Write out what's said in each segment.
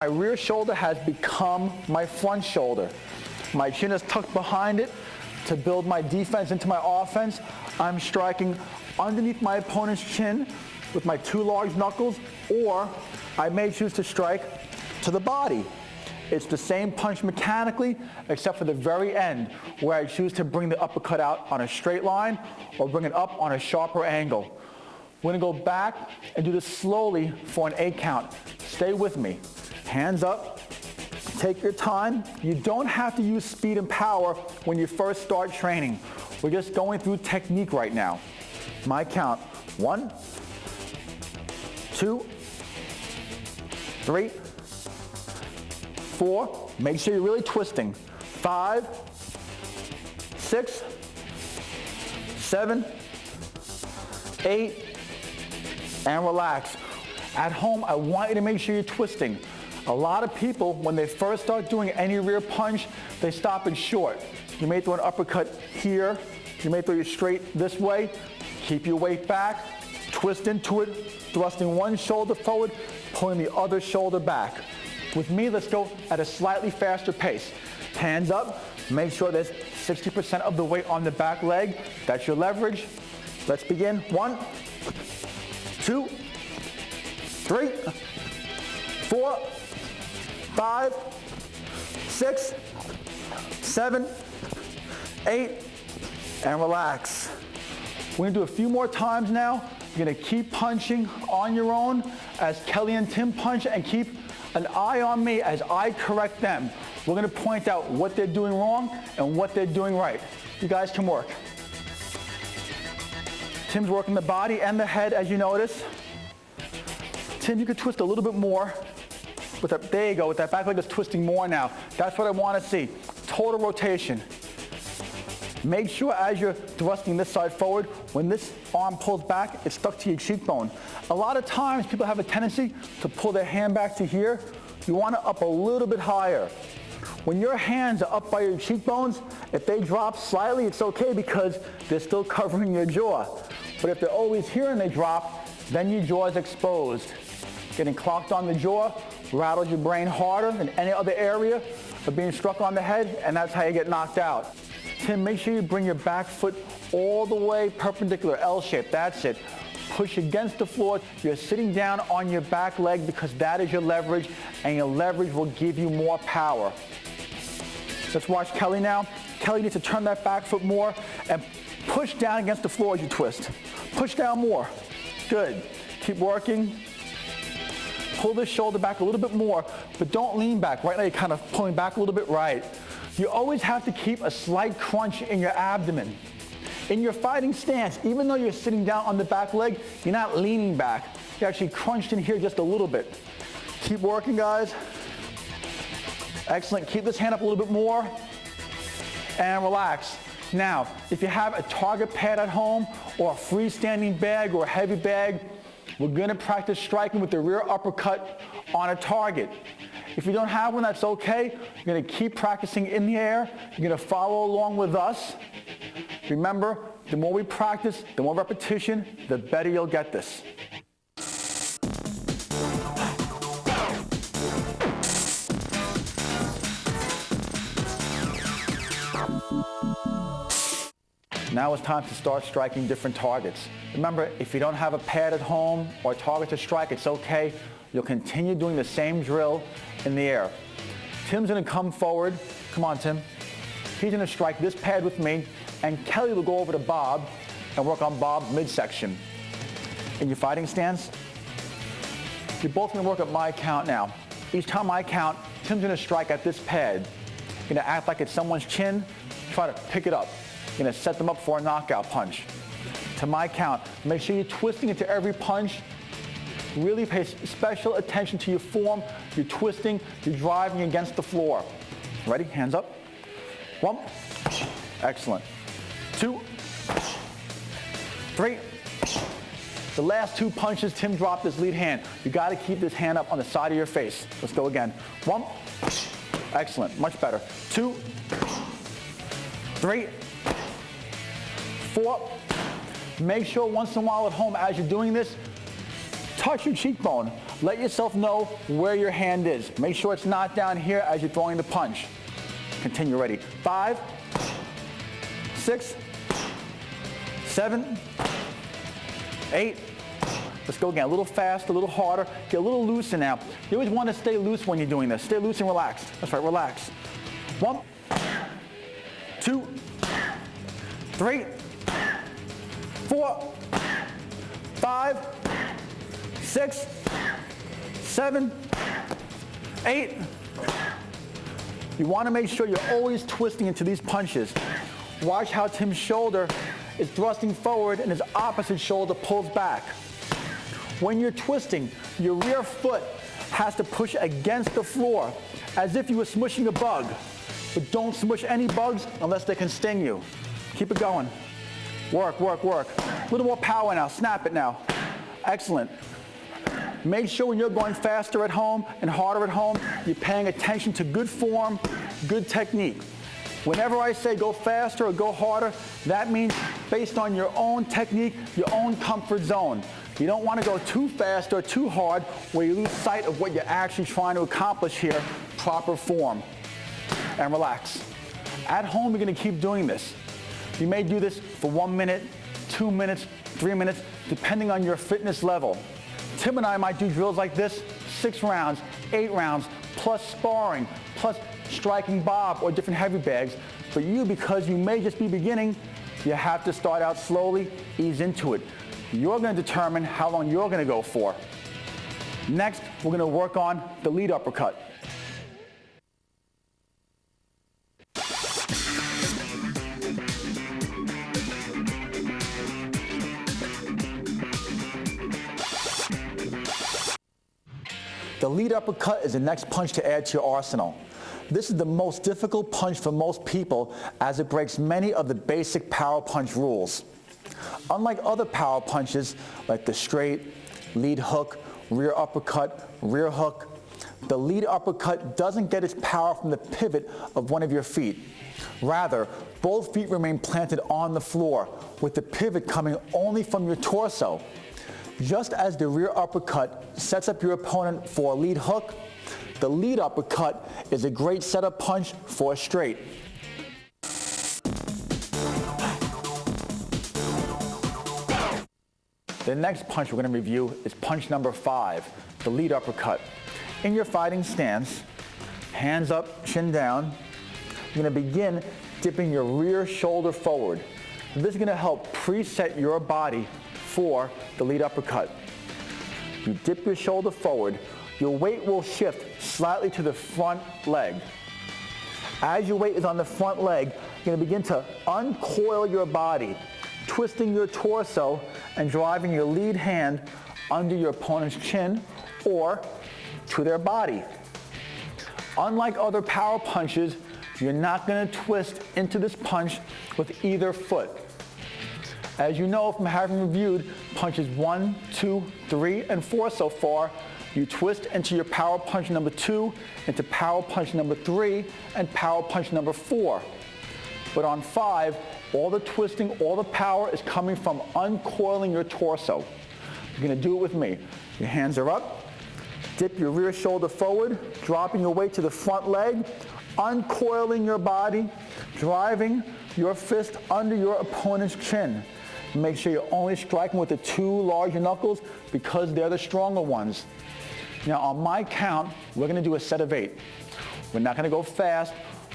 My rear shoulder has become my front shoulder. My chin is tucked behind it to build my defense into my offense. I'm striking underneath my opponent's chin with my two large knuckles, or I may choose to strike to the body. It's the same punch mechanically, except for the very end, where I choose to bring the uppercut out on a straight line or bring it up on a sharper angle. We're gonna go back and do this slowly for an 8 count. Stay with me. Hands up, take your time. You don't have to use speed and power when you first start training. We're just going through technique right now. My count, 1, 2, 3, 4, make sure you're really twisting. 5, 6, 7, 8, and relax. At home, I want you to make sure you're twisting. A lot of people, when they first start doing any rear punch, they stop it short. You may throw an uppercut here. You may throw you straight this way. Keep your weight back, twist into it, thrusting one shoulder forward, pulling the other shoulder back. With me, let's go at a slightly faster pace. Hands up, make sure there's 60% of the weight on the back leg. That's your leverage. Let's begin. 1, 2, 3, 4, 5, 6, 7, 8, and relax. We're gonna do a few more times now. You're gonna keep punching on your own as Kelly and Tim punch, and keep an eye on me as I correct them. We're gonna point out what they're doing wrong and what they're doing right. You guys can work. Tim's working the body and the head, as you notice. Tim, you could twist a little bit more. With that, there you go, with that back leg is twisting more now. That's what I want to see. Total rotation. Make sure as you're thrusting this side forward, when this arm pulls back, it's stuck to your cheekbone. A lot of times people have a tendency to pull their hand back to here. You want it up a little bit higher. When your hands are up by your cheekbones, if they drop slightly, it's okay because they're still covering your jaw. But if they're always here and they drop, then your jaw is exposed. Getting clocked on the jaw rattles your brain harder than any other area of being struck on the head, and that's how you get knocked out. Tim, make sure you bring your back foot all the way perpendicular, L shape, that's it. Push against the floor. You're sitting down on your back leg because that is your leverage, and your leverage will give you more power. Let's watch Kelly now. Kelly needs to turn that back foot more and push down against the floor as you twist. Push down more. Good. Keep working. Pull this shoulder back a little bit more, but don't lean back. Right now you're kind of pulling back a little bit right. You always have to keep a slight crunch in your abdomen. In your fighting stance, even though you're sitting down on the back leg, you're not leaning back. You're actually crunched in here just a little bit. Keep working, guys. Excellent. Keep this hand up a little bit more and relax. Now, if you have a target pad at home or a freestanding bag or a heavy bag, we're gonna practice striking with the rear uppercut on a target. If you don't have one, that's okay. You're gonna keep practicing in the air. You're gonna follow along with us. Remember, the more we practice, the more repetition, the better you'll get this. Now it's time to start striking different targets. Remember, if you don't have a pad at home or a target to strike, it's okay. You'll continue doing the same drill in the air. Tim's gonna come forward. Come on, Tim. He's gonna strike this pad with me, and Kelly will go over to Bob and work on Bob's midsection. In your fighting stance, you're both gonna work at my count now. Each time I count, Tim's gonna strike at this pad. You're gonna act like it's someone's chin, try to pick it up. You're gonna set them up for a knockout punch. To my count, make sure you're twisting into every punch. Really pay special attention to your form. You're twisting, you're driving against the floor. Ready? Hands up. 1. Excellent. 2. 3. The last 2 punches, Tim dropped his lead hand. You gotta keep this hand up on the side of your face. Let's go again. 1. Excellent, much better. 2. 3. 4. Make sure once in a while at home, as you're doing this, touch your cheekbone. Let yourself know where your hand is. Make sure it's not down here as you're throwing the punch. Continue. Ready. 5, 6, 7, 8. Let's go again. A little faster, a little harder. Get a little looser now. You always want to stay loose when you're doing this. Stay loose and relaxed. That's right, relax. 1, 2, 3, 4, 5, 6, 7, 8. You want to make sure you're always twisting into these punches. Watch how Tim's shoulder is thrusting forward and his opposite shoulder pulls back. When you're twisting, your rear foot has to push against the floor as if you were smushing a bug. But don't smush any bugs unless they can sting you. Keep it going. Work, work, work. A little more power now. Snap it now. Excellent. Make sure when you're going faster at home and harder at home, you're paying attention to good form, good technique. Whenever I say go faster or go harder, that means based on your own technique, your own comfort zone. You don't want to go too fast or too hard where you lose sight of what you're actually trying to accomplish here, proper form. And relax. At home, you're going to keep doing this. You may do this for 1 minute, 2 minutes, 3 minutes, depending on your fitness level. Tim and I might do drills like this 6 rounds, 8 rounds, plus sparring, plus striking bob or different heavy bags. For you, because you may just be beginning, you have to start out slowly, ease into it. You're going to determine how long you're going to go for. Next, we're going to work on the lead uppercut. The lead uppercut is the next punch to add to your arsenal. This is the most difficult punch for most people as it breaks many of the basic power punch rules. Unlike other power punches like the straight, lead hook, rear uppercut, rear hook, the lead uppercut doesn't get its power from the pivot of one of your feet. Rather, both feet remain planted on the floor, with the pivot coming only from your torso. Just as the rear uppercut sets up your opponent for a lead hook, the lead uppercut is a great setup punch for a straight. The next punch we're going to review is punch number 5, the lead uppercut. In your fighting stance, hands up, chin down, you're going to begin dipping your rear shoulder forward. This is going to help preset your body for the lead uppercut. You dip your shoulder forward, your weight will shift slightly to the front leg. As your weight is on the front leg, you're going to begin to uncoil your body, twisting your torso and driving your lead hand under your opponent's chin or to their body. Unlike other power punches, you're not going to twist into this punch with either foot. As you know from having reviewed punches 1, 2, 3, and 4 so far, you twist into your power punch number 2, into power punch number 3, and power punch number 4. But on 5, all the twisting, all the power is coming from uncoiling your torso. You're going to do it with me. Your hands are up. Dip your rear shoulder forward, dropping your weight to the front leg, uncoiling your body, driving your fist under your opponent's chin. Make sure you're only striking with the 2 larger knuckles because they're the stronger ones. Now on my count, we're going to do a set of 8. We're not going to go fast.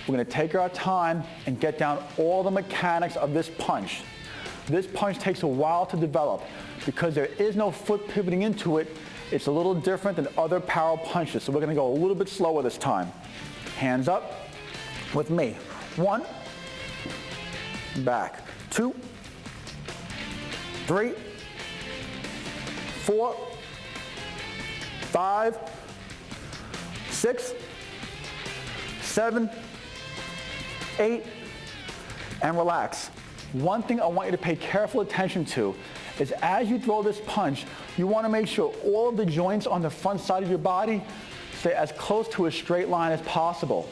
We're going to take our time and get down all the mechanics of this punch. This punch takes a while to develop because there is no foot pivoting into it. It's a little different than other power punches, so we're going to go a little bit slower this time. Hands up with me. 1, back, 2, 3, 4, 5, 6, 7, 8, and relax. One thing I want you to pay careful attention to is as you throw this punch, you want to make sure all of the joints on the front side of your body stay as close to a straight line as possible.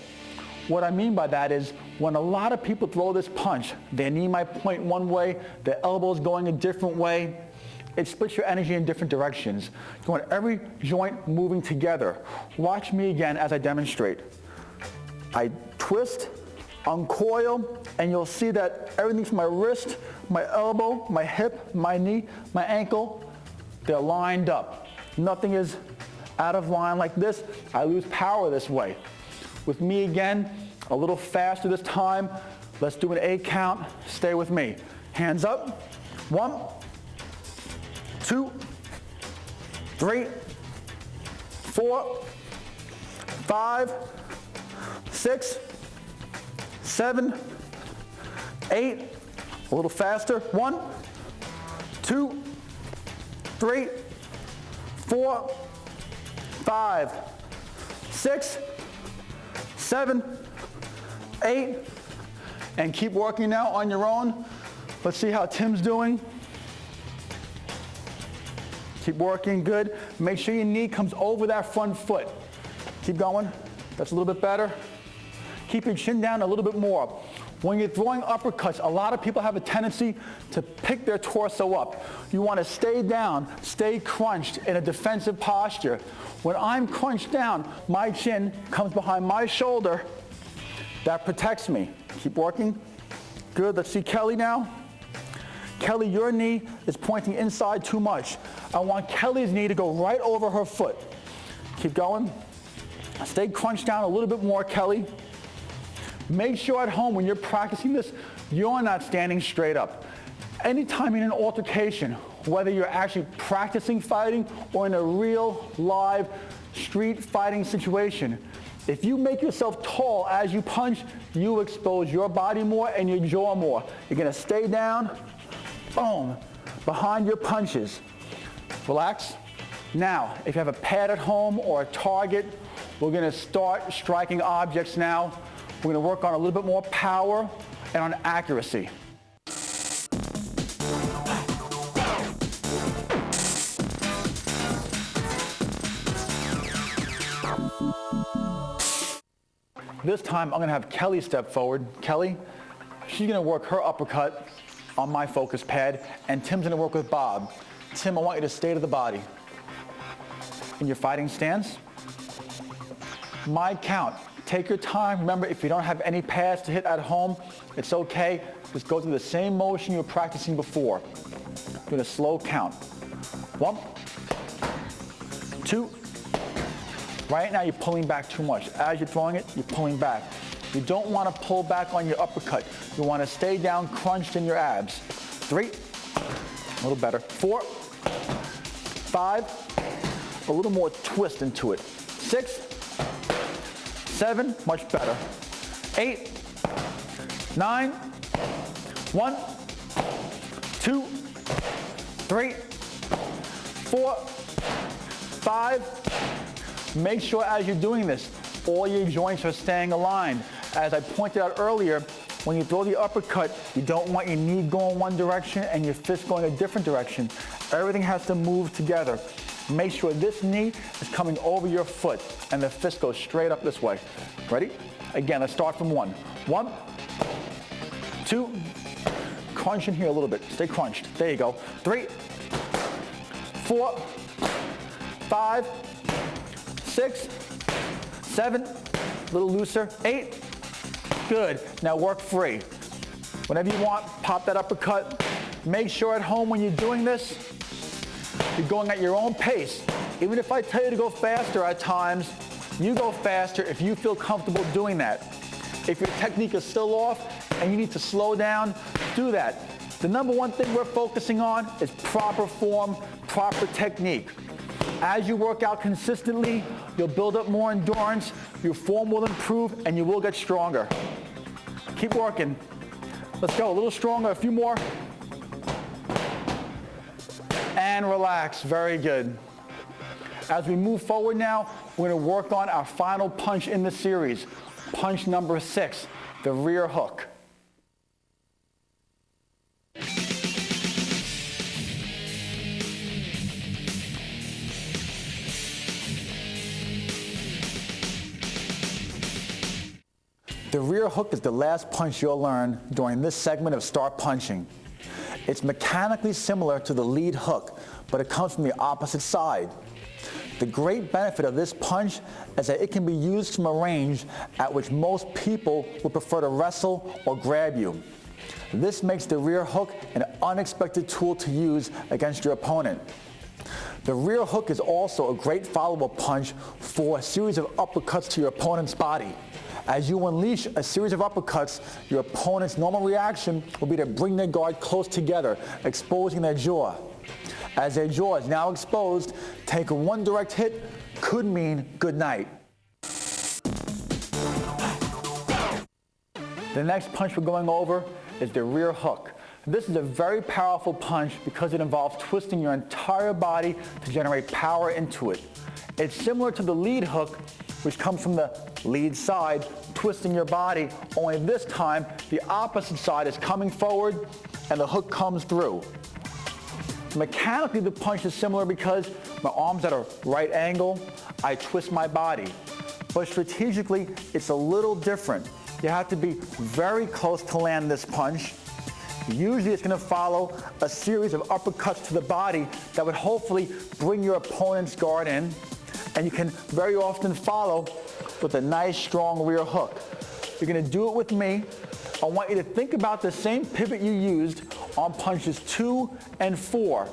What I mean by that is when a lot of people throw this punch, their knee might point one way, their elbow's going a different way. it splits your energy in different directions. You want every joint moving together. Watch me again as I demonstrate. I twist, uncoil, and you'll see that everything from my wrist, my elbow, my hip, my knee, my ankle, they're lined up. Nothing is out of line like this. I lose power this way. With me again, a little faster this time. Let's do an 8 count. Stay with me. Hands up. 1, 2, 3, 4, 5, 6, 7, 8. A little faster. 1, 2, 3, 4, 5, 6, 7, 8. And keep working now on your own. Let's see how Tim's doing. Keep working, good. Make sure your knee comes over that front foot. Keep going. That's a little bit better. Keep your chin down a little bit more. When you're throwing uppercuts, a lot of people have a tendency to pick their torso up. You want to stay down, stay crunched in a defensive posture. When I'm crunched down, my chin comes behind my shoulder. That protects me. Keep working. Good. Let's see Kelly now. Kelly, your knee is pointing inside too much. I want Kelly's knee to go right over her foot. Keep going. Stay crunched down a little bit more, Kelly. Make sure at home when you're practicing this, you're not standing straight up. Anytime in an altercation, whether you're actually practicing fighting or in a real, live, street fighting situation, if you make yourself tall as you punch, you expose your body more and your jaw more. You're going to stay down, boom, behind your punches. Relax. Now, if you have a pad at home or a target, we're going to start striking objects now. We're going to work on a little bit more power and on accuracy. This time, I'm going to have Kelly step forward. Kelly, she's going to work her uppercut on my focus pad, and Tim's going to work with Bob. Tim, I want you to stay to the body. In your fighting stance, my count. Take your time. Remember, if you don't have any pads to hit at home, it's okay. Just go through the same motion you were practicing before. Doing a slow count. 1, 2. Right now, you're pulling back too much. As you're throwing it, you're pulling back. You don't want to pull back on your uppercut. You want to stay down crunched in your abs. 3, a little better. 4, 5, a little more twist into it. 6, 7, much better. 8, 9, 1, 2, 3, 4, 5. Make sure as you're doing this, all your joints are staying aligned. As I pointed out earlier, when you throw the uppercut, you don't want your knee going one direction and your fist going a different direction. Everything has to move together. Make sure this knee is coming over your foot and the fist goes straight up this way. Ready? Again, let's start from 1. 1, 2, crunch in here a little bit. Stay crunched. There you go. 3, 4, 5, 6, 7, a little looser. 8, good. Now work free. Whenever you want, pop that uppercut. Make sure at home when you're doing this, you're going at your own pace. Even if I tell you to go faster at times, you go faster if you feel comfortable doing that. If your technique is still off and you need to slow down, do that. The number one thing we're focusing on is proper form, proper technique. As you work out consistently, you'll build up more endurance, your form will improve, and you will get stronger. Keep working. Let's go, a little stronger, a few more. And relax, very good. As we move forward now, we're going to work on our final punch in the series. Punch number 6, the rear hook. The rear hook is the last punch you'll learn during this segment of Start Punching. It's mechanically similar to the lead hook, but it comes from the opposite side. The great benefit of this punch is that it can be used from a range at which most people would prefer to wrestle or grab you. This makes the rear hook an unexpected tool to use against your opponent. The rear hook is also a great follow-up punch for a series of uppercuts to your opponent's body. As you unleash a series of uppercuts, your opponent's normal reaction will be to bring their guard close together, exposing their jaw. As their jaw is now exposed, taking one direct hit could mean good night. The next punch we're going over is the rear hook. This is a very powerful punch because it involves twisting your entire body to generate power into it. It's similar to the lead hook, which comes from the lead side, twisting your body, only this time the opposite side is coming forward and the hook comes through. Mechanically, the punch is similar because my arm's at a right angle, I twist my body. But strategically, it's a little different. You have to be very close to land this punch. Usually it's going to follow a series of uppercuts to the body that would hopefully bring your opponent's guard in. And you can very often follow with a nice, strong rear hook. You're going to do it with me. I want you to think about the same pivot you used on punches 2 and 4.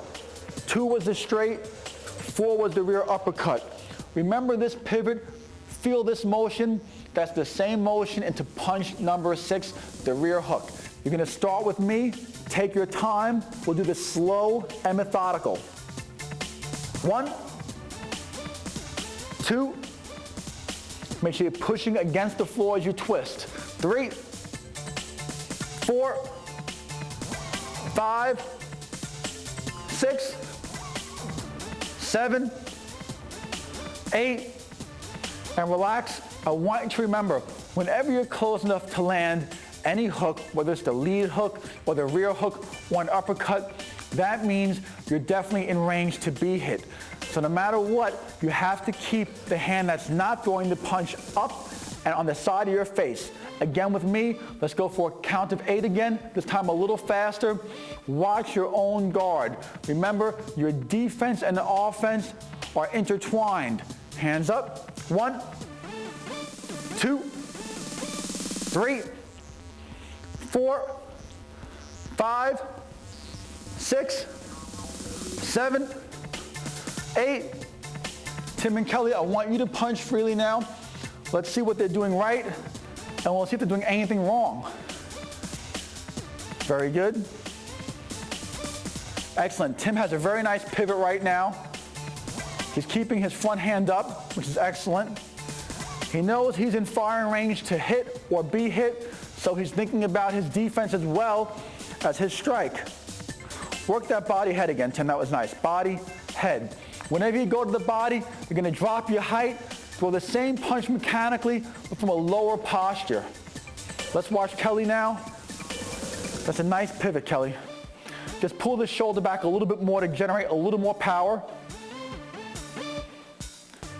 2 was the straight, 4 was the rear uppercut. Remember this pivot, feel this motion. That's the same motion into punch number 6, the rear hook. You're going to start with me, take your time. We'll do this slow and methodical. 1, 2, make sure you're pushing against the floor as you twist. 3, 4, 5, 6, 7, 8, and relax. I want you to remember, whenever you're close enough to land any hook, whether it's the lead hook or the rear hook or an uppercut, that means you're definitely in range to be hit. So no matter what, you have to keep the hand that's not throwing the punch up and on the side of your face. Again with me, let's go for a count of 8 again, this time a little faster. Watch your own guard. Remember, your defense and the offense are intertwined. Hands up. 1, 2, 3, 4, 5, 6, 7, 8. Tim and Kelly, I want you to punch freely now. Let's see what they're doing right, and we'll see if they're doing anything wrong. Very good. Excellent. Tim has a very nice pivot right now. He's keeping his front hand up, which is excellent. He knows he's in firing range to hit or be hit, so he's thinking about his defense as well as his strike. Work that body head again, Tim. That was nice. Body, head. Whenever you go to the body, you're going to drop your height, throw the same punch mechanically, but from a lower posture. Let's watch Kelly now. That's a nice pivot, Kelly. Just pull the shoulder back a little bit more to generate a little more power.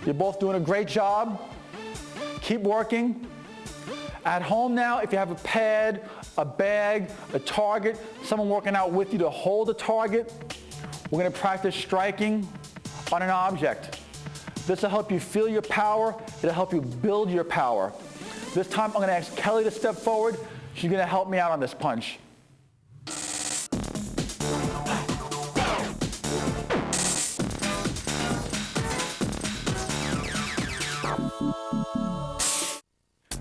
You're both doing a great job. Keep working. At home now, if you have a pad, a bag, a target, someone working out with you to hold a target, we're going to practice striking on an object. This will help you feel your power. It'll help you build your power. This time, I'm going to ask Kelly to step forward. She's going to help me out on this punch.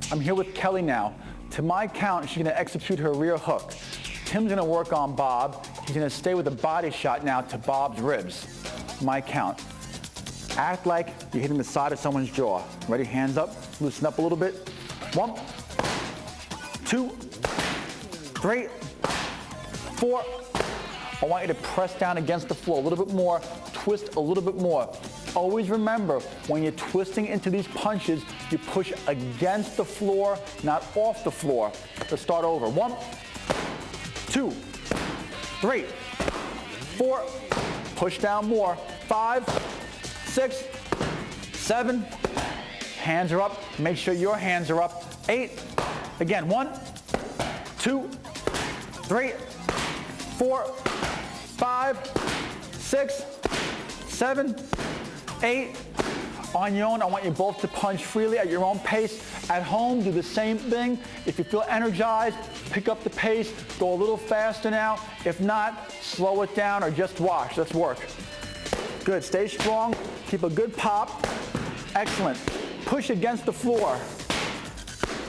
I'm here with Kelly now. To my count, she's going to execute her rear hook. Tim's going to work on Bob. He's going to stay with a body shot now to Bob's ribs. My count. Act like you're hitting the side of someone's jaw. Ready? Hands up. Loosen up a little bit. 1, 2, 3, 4. I want you to press down against the floor a little bit more. Twist a little bit more. Always remember, when you're twisting into these punches, you push against the floor, not off the floor. Let's start over. 1, 2, 3, 4. Push down more. 5, 6, 7. Hands are up. Make sure your hands are up. 8. Again, 1, 2, 3, 4, 5, 6, 7, 8. On your own, I want you both to punch freely at your own pace. At home, do the same thing. If you feel energized, pick up the pace, go a little faster now. If not, slow it down or just watch. Let's work. Good, stay strong, keep a good pop. Excellent. Push against the floor.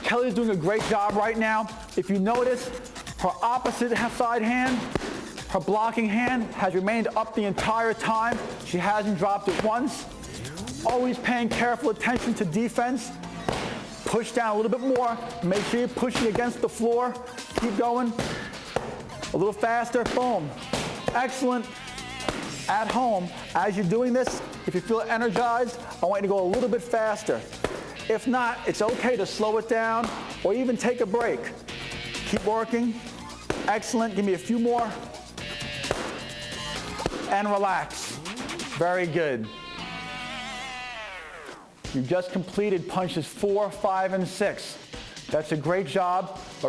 Kelly's doing a great job right now. If you notice, her opposite side hand, her blocking hand has remained up the entire time. She hasn't dropped it once. Always paying careful attention to defense. Push down a little bit more. Make sure you're pushing against the floor. Keep going. A little faster. Boom. Excellent. At home, as you're doing this, if you feel energized, I want you to go a little bit faster. If not, it's okay to slow it down or even take a break. Keep working. Excellent. Give me a few more. And relax. Very good. You just completed punches 4, 5, and 6. That's a great job. But